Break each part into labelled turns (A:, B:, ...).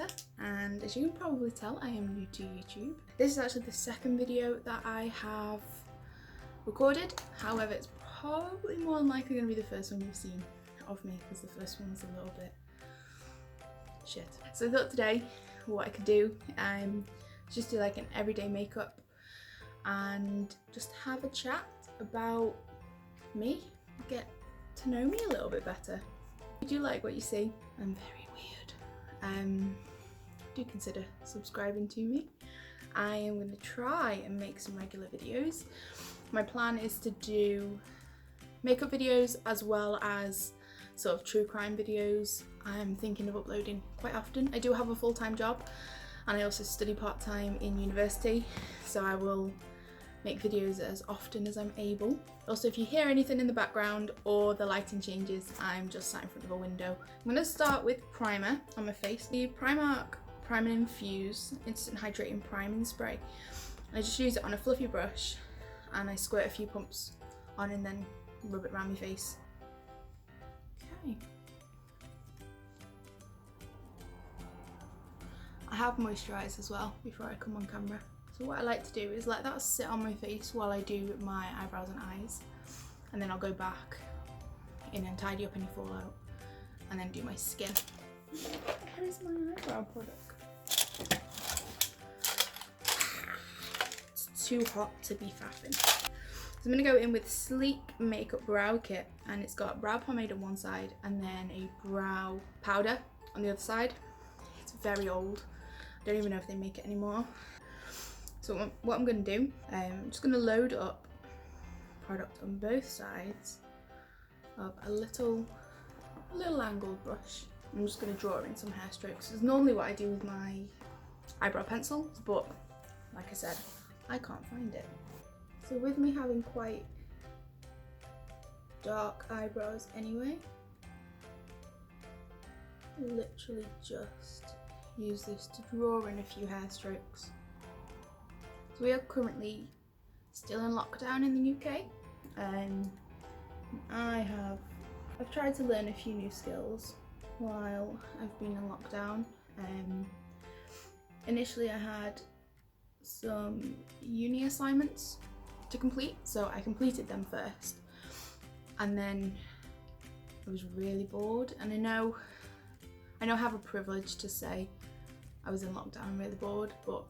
A: creator, and as you can probably tell, I am new to YouTube. This is actually the second video that I have recorded, however it's probably more than likely going to be the first one you've seen of me, because the first one was a little bit shit. So I thought today what I could do, just do like an everyday makeup and just have a chat about me, get to know me a little bit better. If you do like what you see, I'm very weird, do consider subscribing to me. I am going to try and make some regular videos. My plan is to do makeup videos as well as sort of true crime videos. I'm thinking of uploading quite often. I do have a full-time job and I also study part-time in university, so I will make videos as often as I'm able. Also, if you hear anything in the background or the lighting changes, I'm just sat in front of a window. I'm going to start with primer on my face. The Primark Prime and Infuse Instant Hydrating Priming Spray. I just use it on a fluffy brush and I squirt a few pumps on and then rub it around my face. Okay. I have moisturised as well before I come on camera. So what I like to do is let that sit on my face while I do my eyebrows and eyes, and then I'll go back in and tidy up any fallout and then do my skin. Where is my eyebrow product? It's too hot to be faffing. So I'm going to go in with Sleek Makeup Brow Kit, and it's got brow pomade on one side and then a brow powder on the other side. It's very old. I don't even know if they make it anymore. So what I'm going to do, I'm just going to load up product on both sides of a little angled brush. I'm just going to draw in some hair strokes. It's normally what I do with my eyebrow pencil, but like I said, I can't find it. So with me having quite dark eyebrows anyway, I literally just use this to draw in a few hair strokes. So we are currently still in lockdown in the UK, and I've tried to learn a few new skills while I've been in lockdown. Initially I had some uni assignments to complete, so I completed them first, and then I was really bored, and I know I have a privilege to say I was in lockdown really bored, but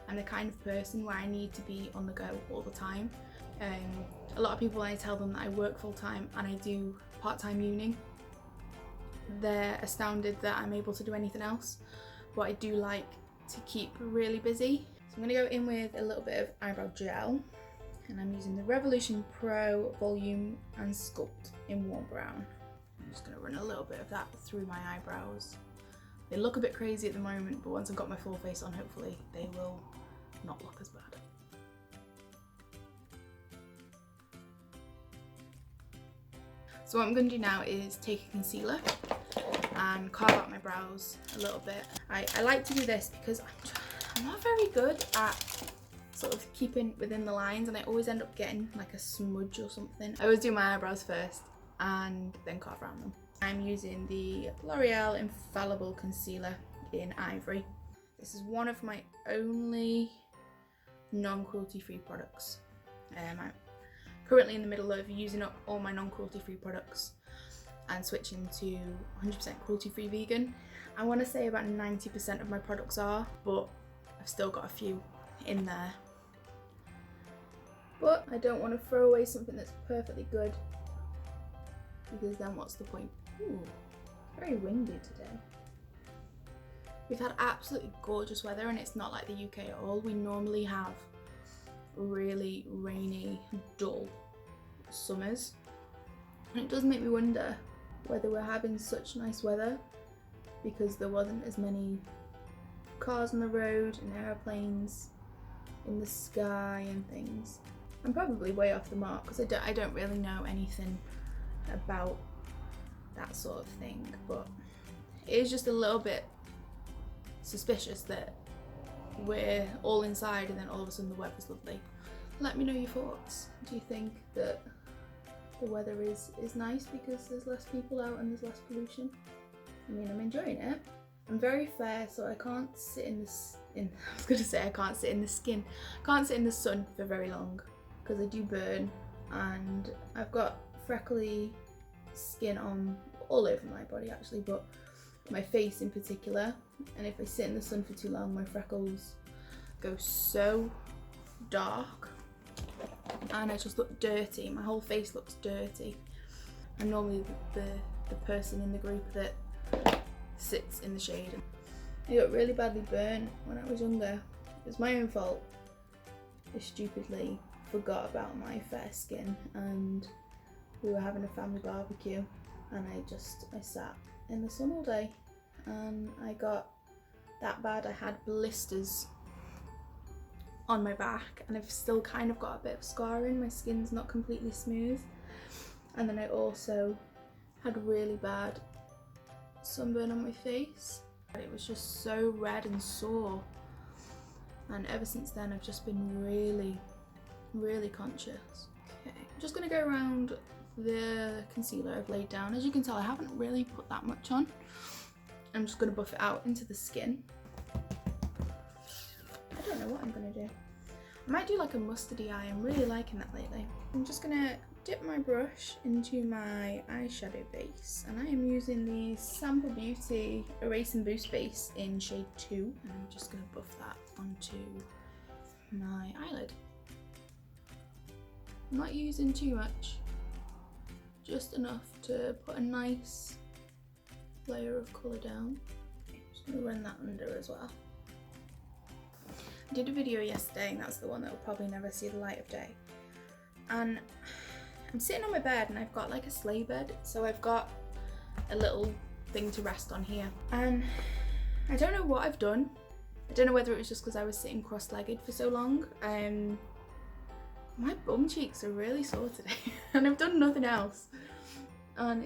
A: I'm the kind of person where I need to be on the go all the time. A lot of people, when I tell them that I work full-time and I do part-time uni, they're astounded that I'm able to do anything else, but I do like to keep really busy. So I'm going to go in with a little bit of eyebrow gel, and I'm using the Revolution Pro Volume and Sculpt in Warm Brown. I'm just going to run a little bit of that through my eyebrows. They look a bit crazy at the moment, but once I've got my full face on, hopefully they will not look as bad. So what I'm going to do now is take a concealer and carve out my brows a little bit. I like to do this because I'm not very good at sort of keeping within the lines, and I always end up getting like a smudge or something. I always do my eyebrows first and then carve around them. I'm using the L'Oreal Infallible Concealer in Ivory. This is one of my only non-cruelty free products. I'm currently in the middle of using up all my non-cruelty free products and switching to 100% cruelty free vegan. I want to say about 90% of my products are, but I've still got a few in there. But I don't want to throw away something that's perfectly good, because then what's the point? Ooh, very windy today. We've had absolutely gorgeous weather, and it's not like the UK at all. We normally have really rainy, dull summers, and it does make me wonder whether we're having such nice weather because there wasn't as many cars on the road and airplanes in the sky and things. I'm probably way off the mark because I don't really know anything about that sort of thing, but it is just a little bit suspicious that we're all inside and then all of a sudden the weather's lovely. Let me know your thoughts. Do you think that the weather is nice because there's less people out and there's less pollution? I mean, I'm enjoying it, I'm very fair, so I can't sit in this. I was gonna say I can't sit in the skin. Can't sit in the sun for very long because I do burn, and I've got freckly skin on all over my body actually, but my face in particular. And if I sit in the sun for too long, my freckles go so dark, and I just look dirty. My whole face looks dirty. I'm normally the person in the group that sits in the shade. I got really badly burnt when I was younger. It was my own fault. I stupidly forgot about my fair skin, and we were having a family barbecue, and I sat in the sun all day, and I got that bad. I had blisters on my back, and I've still kind of got a bit of scarring. My skin's not completely smooth. And then I also had really bad sunburn on my face. It was just so red and sore, and ever since then I've just been really conscious. Okay, I'm just gonna go around the concealer I've laid down. As you can tell, I haven't really put that much on. I'm just gonna buff it out into the skin. I don't know what I'm gonna do. I might do like a mustardy eye. I'm really liking that lately. I'm just gonna dip my brush into my eyeshadow base, and I am using the Sample Beauty Erase and Boost base in shade 2, and I'm just going to buff that onto my eyelid. I'm not using too much, just enough to put a nice layer of colour down. I'm just going to run that under as well. I did a video yesterday, and that's the one that will probably never see the light of day, and I'm sitting on my bed and I've got like a sleigh bed, so I've got a little thing to rest on here, and I don't know what I've done. I don't know whether it was just because I was sitting cross-legged for so long. My bum cheeks are really sore today and I've done nothing else, and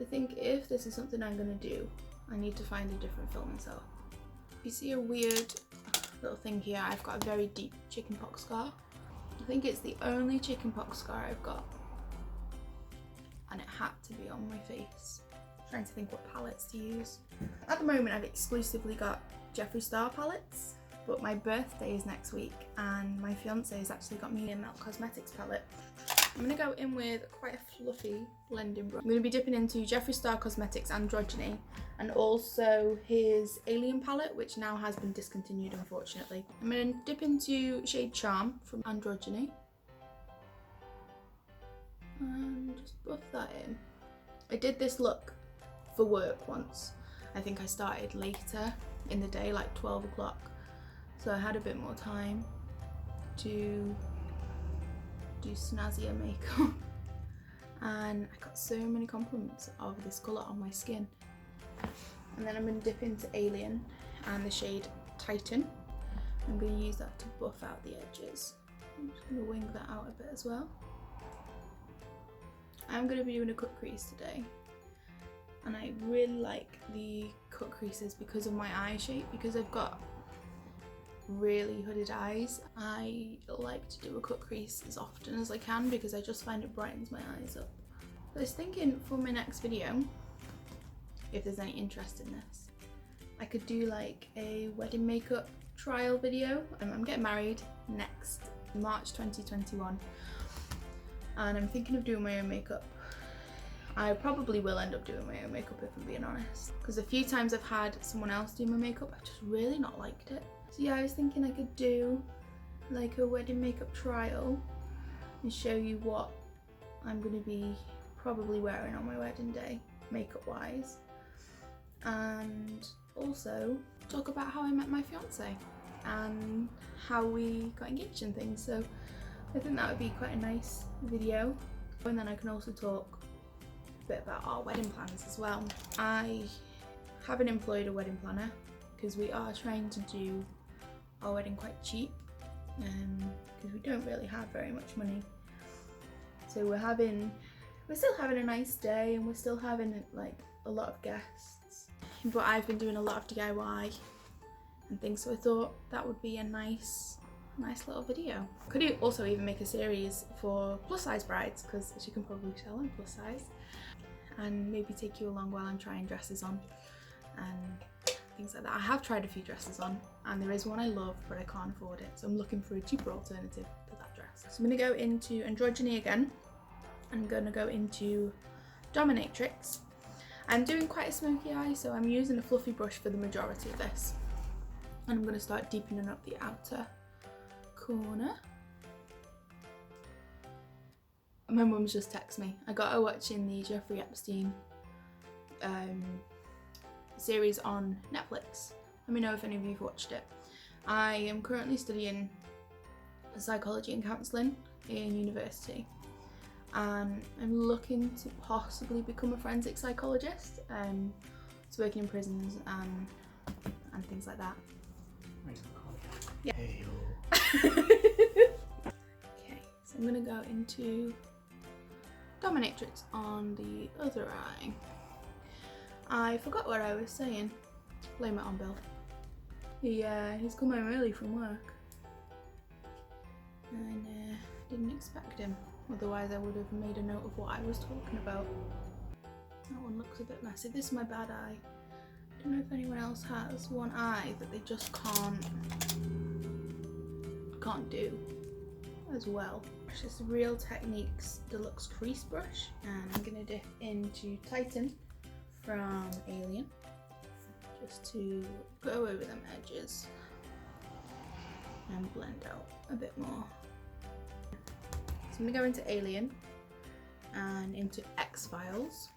A: I think if this is something I'm going to do, I need to find a different filming setup. You see a weird little thing here. I've got a very deep chickenpox scar. I think it's the only chickenpox scar I've got, and it had to be on my face. I'm trying to think what palettes to use. At the moment I've exclusively got Jeffree Star palettes, but my birthday is next week and my fiance has actually got me a Melt Cosmetics palette. I'm going to go in with quite a fluffy blending brush. I'm going to be dipping into Jeffree Star Cosmetics Androgyny, and also his Alien palette, which now has been discontinued unfortunately. I'm going to dip into shade Charm from Androgyny and just buff that in. I did this look for work once. I think I started later in the day, like 12 o'clock, so I had a bit more time to do snazzier makeup, and I got so many compliments of this colour on my skin. And then I'm going to dip into Alien and the shade Titan. I'm going to use that to buff out the edges. I'm just going to wing that out a bit as well. I'm going to be doing a cut crease today, and I really like the cut creases because of my eye shape, because I've got really hooded eyes. I like to do a cut crease as often as I can because I just find it brightens my eyes up. I was thinking for my next video, if there's any interest in this, I could do like a wedding makeup trial video. I'm getting married next March 2021, and I'm thinking of doing my own makeup. I probably will end up doing my own makeup if I'm being honest, because a few times I've had someone else do my makeup, I've just really not liked it. So yeah, I was thinking I could do like a wedding makeup trial and show you what I'm going to be probably wearing on my wedding day, makeup wise, and also talk about how I met my fiance and how we got engaged and things. So I think that would be quite a nice video, and then I can also talk a bit about our wedding plans as well. I haven't employed a wedding planner because we are trying to do our wedding quite cheap, because we don't really have very much money. So we're still having a nice day, and we're still having like a lot of guests, but I've been doing a lot of DIY and things, so I thought that would be a nice little video. Could also even make a series for plus size brides, because as you can probably tell, I'm plus size, and maybe take you along while I'm trying dresses on and things like that. I have tried a few dresses on, and there is one I love, but I can't afford it, so I'm looking for a cheaper alternative to that dress. So I'm going to go into androgyny again. I'm going to go into dominatrix. I'm doing quite a smoky eye, so I'm using a fluffy brush for the majority of this. And I'm going to start deepening up the outer corner. My mum's just texted me. I got her watching the Jeffrey Epstein series on Netflix. Let me know if any of you have watched it. I am currently studying psychology and counselling in university, and I'm looking to possibly become a forensic psychologist, to working in prisons and things like that. Yeah. Okay, so I'm gonna go into dominatrix on the other eye. I forgot what I was saying. Blame it on Bill. He's come home early from work, and didn't expect him. Otherwise I would have made a note of what I was talking about. That one looks a bit messy. This is my bad eye. I don't know if anyone else has one eye that they just can't do as well. It's just Real Techniques Deluxe Crease Brush, and I'm gonna dip into Titan from Alien just to go over them edges and blend out a bit more. So I'm gonna go into Alien and into X-Files.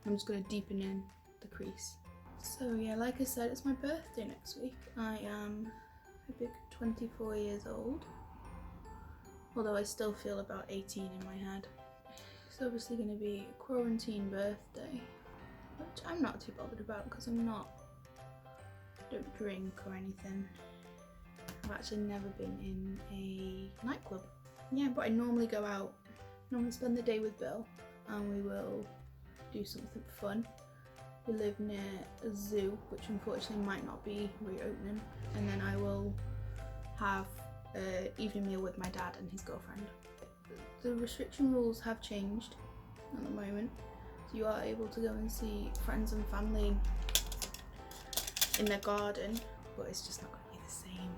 A: I'm just gonna deepen in the crease. So yeah, like I said, it's my birthday next week. I am a big 24 years old, although I still feel about 18 in my head. It's obviously gonna be a quarantine birthday, which I'm not too bothered about because I don't drink or anything. I've actually never been in a nightclub. Yeah, but I normally go out, normally spend the day with Bill, and we will do something fun. We live near a zoo, which unfortunately might not be reopening, and then I will have an evening meal with my dad and his girlfriend. The restriction rules have changed at the moment, so you are able to go and see friends and family in their garden, but it's just not going to be the same.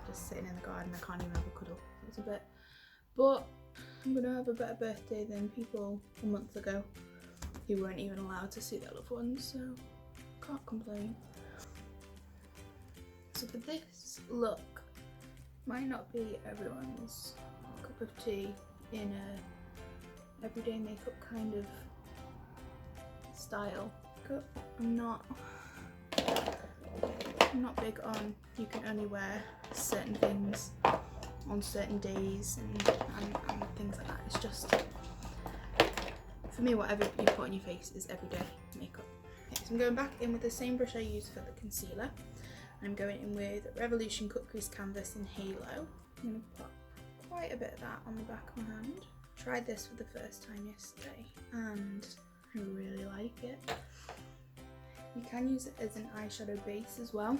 A: Just sitting in the garden, I can't even have a cuddle. It's a bit, but I'm going to have a better birthday than people a month ago who weren't even allowed to see their loved ones, so can't complain. So for this look, might not be everyone's cup of tea in a everyday makeup kind of style. I'm not big on you can only wear certain things on certain days and things like that. It's just, for me, whatever you put on your face is everyday makeup. Okay, so I'm going back in with the same brush I used for the concealer. I'm going in with Revolution Cut Crease Canvas in Halo. I'm going to put quite a bit of that on the back of my hand. Tried this for the first time yesterday and I really like it. You can use it as an eyeshadow base as well,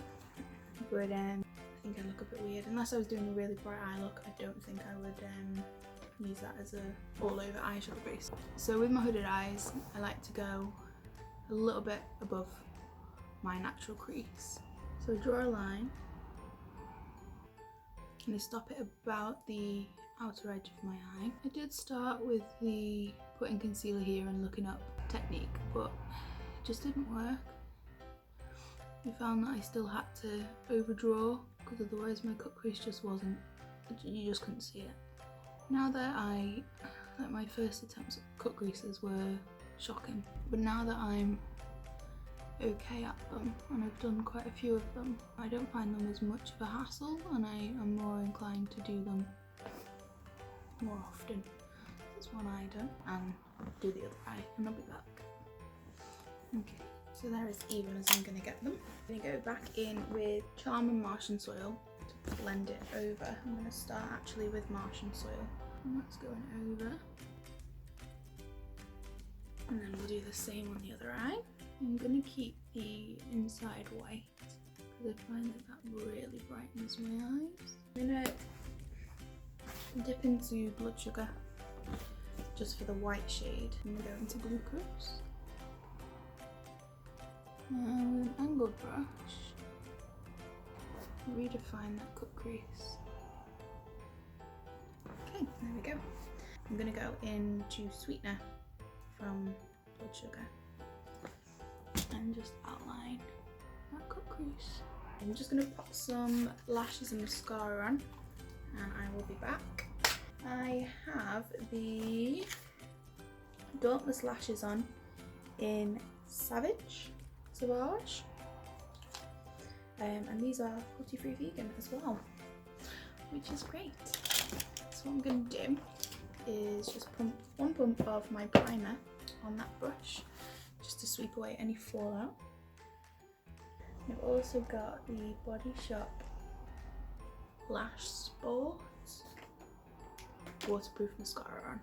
A: but I think I look a bit weird. Unless I was doing a really bright eye look, I don't think I would use that as a all over eyeshadow base. So with my hooded eyes, I like to go a little bit above my natural crease. So draw a line and I stop it about the outer edge of my eye. I did start with the putting concealer here and looking up technique, but it just didn't work. I found that I still had to overdraw because otherwise my cut crease just wasn't, you just couldn't see it. Now that my first attempts at cut creases were shocking, but now that I'm okay at them and I've done quite a few of them, I don't find them as much of a hassle and I am more inclined to do them more often. That's one eye done, and I'll do the other eye and I'll be back. Okay. So they're as even as I'm going to get them. I'm going to go back in with Charm and Martian Soil to blend it over. I'm going to start actually with Martian Soil. And that's going over. And then we'll do the same on the other eye. I'm going to keep the inside white because I find that really brightens my eyes. I'm going to dip into Blood Sugar just for the white shade. I'm going to go into Glucose. With an angled brush, redefine that cut crease. Okay, there we go. I'm gonna go into Sweetener from Blood Sugar and just outline that cut crease. I'm just gonna pop some lashes and mascara on, and I will be back. I have the Dauntless lashes on in Savage, and these are cruelty-free vegan as well, which is great. So what I'm going to do is just pump one pump of my primer on that brush just to sweep away any fallout. I've also got the Body Shop Lash Sports waterproof mascara on.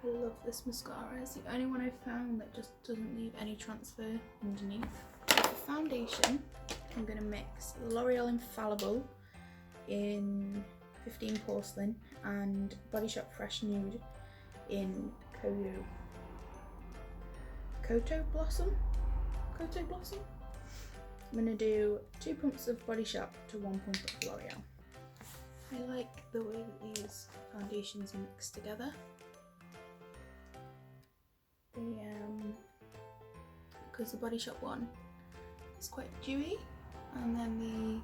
A: I love this mascara. It's the only one I've found that just doesn't leave any transfer underneath. For foundation, I'm going to mix L'Oreal Infallible in 15 Porcelain and Body Shop Fresh Nude in Koto Blossom. I'm going to do 2 pumps of Body Shop to 1 pump of L'Oreal. I like the way that these foundations mix together. Because the Body Shop one is quite dewy, and then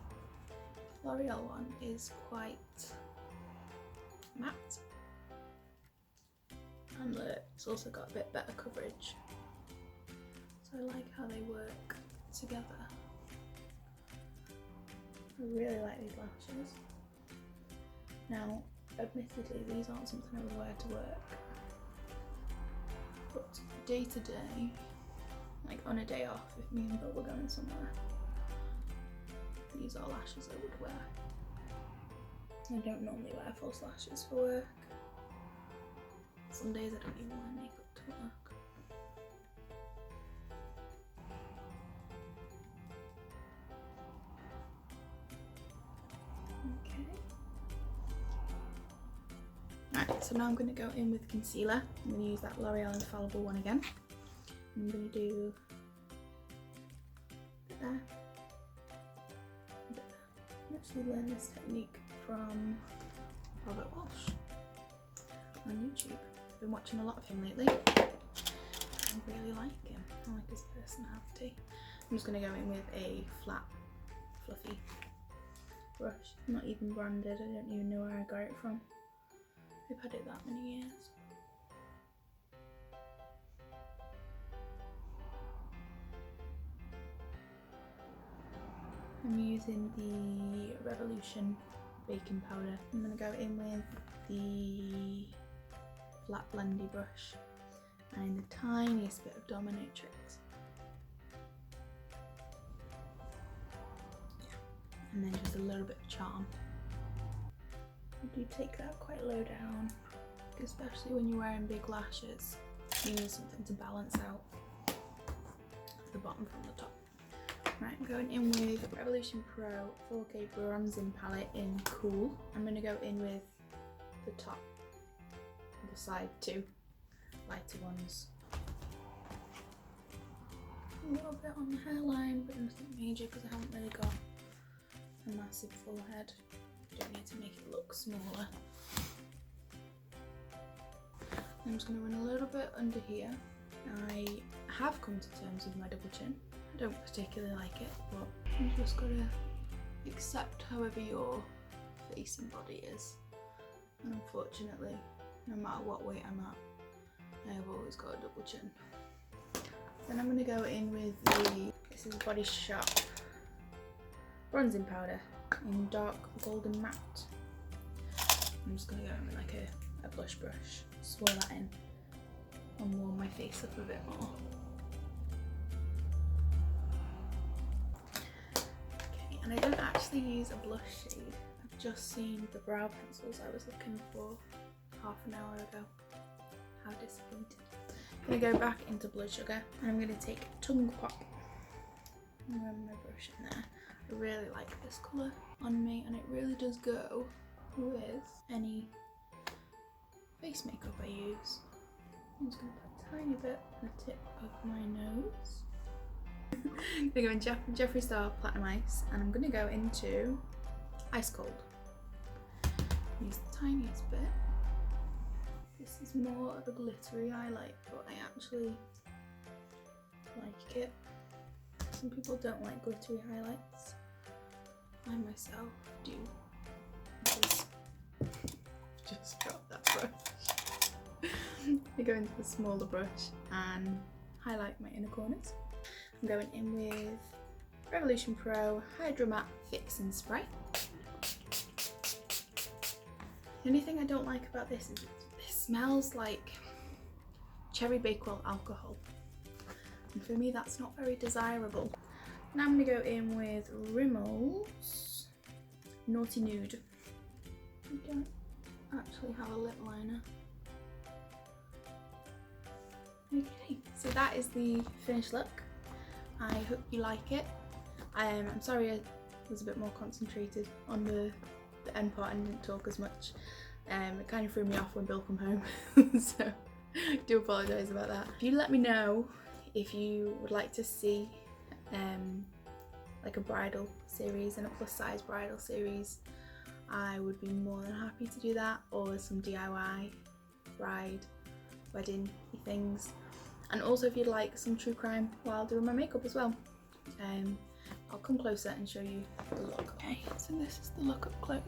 A: the L'Oreal one is quite matte, and it's also got a bit better coverage. So I like how they work together. I really like these lashes. Now, admittedly, these aren't something I would wear to work, but day to day, like on a day off, if me and Bill were going somewhere, these are lashes I would wear. I don't normally wear false lashes for work. Some days I don't even wear makeup to work. Okay. Alright, so now I'm going to go in with concealer. I'm going to use that L'Oreal Infallible one again. I'm going to do a bit there, a bit there. I actually learned this technique from Robert Walsh on YouTube. I've been watching a lot of him lately. I really like him. I like his personality. I'm just going to go in with a flat, fluffy brush. Not even branded. I don't even know where I got it from. I've had it that many years. I'm using the Revolution baking powder. I'm going to go in with the flat blendy brush and the tiniest bit of dominatrix. And then just a little bit of charm. I do take that quite low down, especially when you're wearing big lashes. You need something to balance out the bottom from the top. Right, I'm going in with Revolution Pro 4K Bronzing Palette in Cool. I'm going to go in with the top, the side 2 lighter ones. A little bit on the hairline, but nothing major because I haven't really got a massive forehead. I don't need to make it look smaller. I'm just going to run a little bit under here. I have come to terms with my double chin. I don't particularly like it, but you've just got to accept however your face and body is. And unfortunately, no matter what weight I'm at, I have always got a double chin. Then I'm going to go in with this is Body Shop bronzing powder in dark golden matte. I'm just going to go in with like a blush brush, swirl that in and warm my face up a bit more. Okay, and I don't actually use a blush shade. I've just seen the brow pencils I was looking for half an hour ago. How disappointed. I'm going to go back into Blood Sugar and I'm going to take Tongue Pop and run my brush in there. I really like this colour on me and it really does go with any face makeup I use. I'm just going to put a tiny bit on the tip of my nose. I'm going to go in Jeffree Star Platinum Ice, and I'm going to go into Ice Cold. Use the tiniest bit. This is more of a glittery highlight, but I actually like it. Some people don't like glittery highlights. I myself do. Just drop that brush. I go into the smaller brush and highlight my inner corners. I'm going in with Revolution Pro Hydro Matte Fix and Spray. The only thing I don't like about this is it smells like cherry bakewell alcohol. And for me that's not very desirable. Now I'm going to go in with Rimmel's Naughty Nude. I don't actually have a lip liner. Okay, so that is the finished look. I hope you like it. I'm sorry I was a bit more concentrated on the end part and didn't talk as much. It kind of threw me off when Bill came home, so I do apologise about that. If you let me know if you would like to see like a bridal series and a plus size bridal series, I would be more than happy to do that, or some DIY bride wedding things. And also if you'd like some true crime while doing my makeup as well, I'll come closer and show you the look. Okay, so this is the look up close.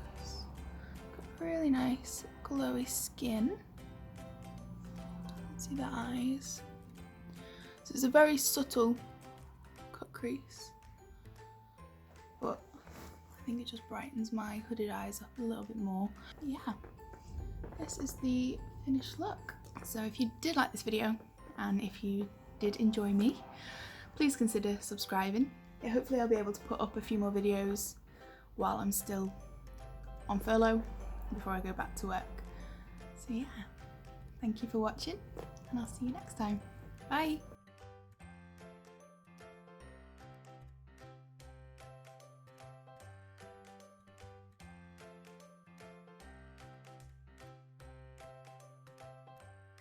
A: Got really nice glowy skin. See the eyes. So it's a very subtle cut crease, but I think it just brightens my hooded eyes up a little bit more. But yeah, this is the finished look. So if you did like this video, and if you did enjoy me, please consider subscribing. Yeah, hopefully I'll be able to put up a few more videos while I'm still on furlough before I go back to work. So yeah, thank you for watching, and I'll see you next time. Bye!